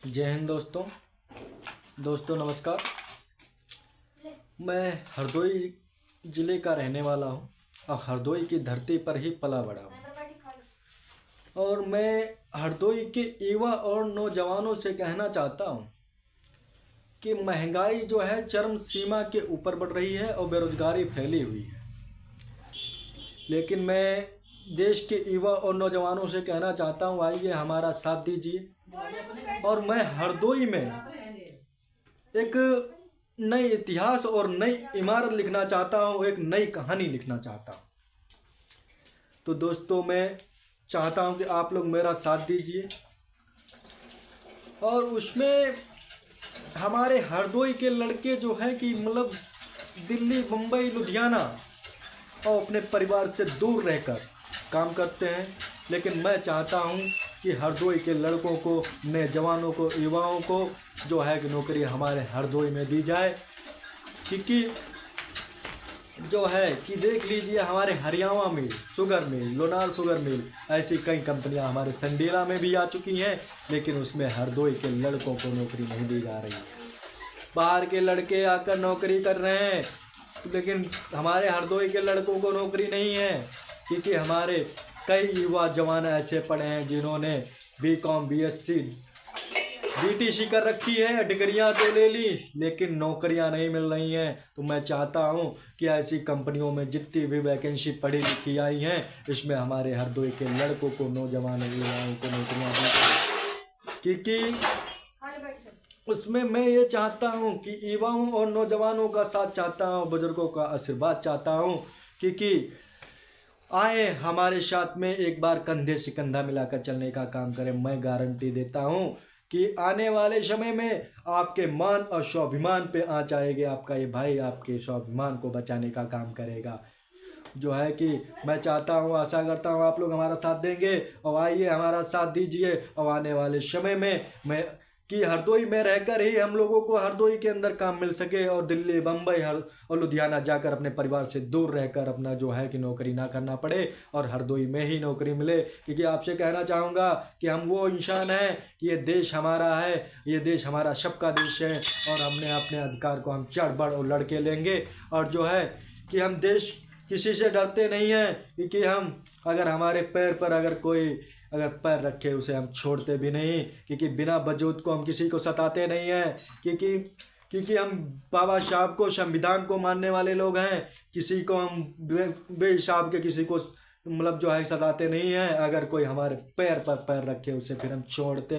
जय हिंद दोस्तों नमस्कार। मैं हरदोई ज़िले का रहने वाला हूँ और हरदोई की धरती पर ही पला बड़ा हूँ। और मैं हरदोई के युवा और नौजवानों से कहना चाहता हूँ कि महंगाई जो है चरम सीमा के ऊपर बढ़ रही है और बेरोजगारी फैली हुई है। लेकिन मैं देश के युवा और नौजवानों से कहना चाहता हूँ, आइए हमारा साथ दीजिए। और मैं हरदोई में एक नई इतिहास और नई इमारत लिखना चाहता हूँ, एक नई कहानी लिखना चाहता हूँ। तो दोस्तों, मैं चाहता हूँ कि आप लोग मेरा साथ दीजिए और उसमें हमारे हरदोई के लड़के जो हैं कि मतलब दिल्ली, मुंबई, लुधियाना और अपने परिवार से दूर रहकर काम करते हैं। लेकिन मैं चाहता हूं कि हरदोई के लड़कों को, नए जवानों को, युवाओं को जो है कि नौकरी हमारे हरदोई में दी जाए। क्योंकि जो है कि देख लीजिए, हमारे Haryana mill, sugar mill, Lonar sugar mill, ऐसी कई कंपनियां हमारे संडीला में भी आ चुकी हैं, लेकिन उसमें हरदोई के लड़कों को नौकरी नहीं दी जा रही है। बाहर के लड़के आकर नौकरी कर रहे हैं, लेकिन हमारे हरदोई के लड़कों को नौकरी नहीं है। क्योंकि हमारे कई युवा जवान ऐसे पढ़े हैं जिन्होंने बीकॉम, बीएससी, बीटीसी कर रखी है, डिग्रियां तो ले ली, लेकिन नौकरियां नहीं मिल रही हैं। तो मैं चाहता हूं कि ऐसी कंपनियों में जितनी भी वैकेंसी पढ़ी लिखी आई हैं, इसमें हमारे हरदोई के लड़कों को, नौजवान युवाओं को नौकरियां दी। क्योंकि उसमें मैं ये चाहता हूं कि युवाओं और नौजवानों का साथ चाहता हूं, बुजुर्गों का आशीर्वाद चाहता हूं। क्योंकि आए हमारे साथ में एक बार कंधे से कंधा मिलाकर चलने का काम करें। मैं गारंटी देता हूं कि आने वाले समय में आपके मान और स्वाभिमान पे आँच आएगी। आपका ये भाई आपके स्वाभिमान को बचाने का काम करेगा। जो है कि मैं चाहता हूँ, आशा करता हूँ आप लोग हमारा साथ देंगे और आइए हमारा साथ दीजिए। और आने वाले समय में मैं कि हरदोई में रहकर ही हम लोगों को हरदोई के अंदर काम मिल सके और दिल्ली, बम्बई और लुधियाना जाकर अपने परिवार से दूर रहकर अपना जो है कि नौकरी ना करना पड़े और हरदोई में ही नौकरी मिले। क्योंकि आपसे कहना चाहूँगा कि हम वो इंसान हैं कि ये देश हमारा है, ये देश हमारा सबका देश है और हमने अपने अधिकार को हम चढ़ बढ़ और लड़के लेंगे। और जो है कि हम देश किसी से डरते नहीं हैं। क्योंकि हम अगर हमारे पैर पर अगर कोई अगर पैर रखे उसे हम छोड़ते भी नहीं। क्योंकि बिना वजूद को हम किसी को सताते नहीं हैं। क्योंकि हम बाबा साहब को, संविधान को मानने वाले लोग हैं। किसी को हम बेहिसाब के किसी को मतलब जो है सताते नहीं हैं। अगर कोई हमारे पैर पर पैर रखे उसे फिर हम छोड़ते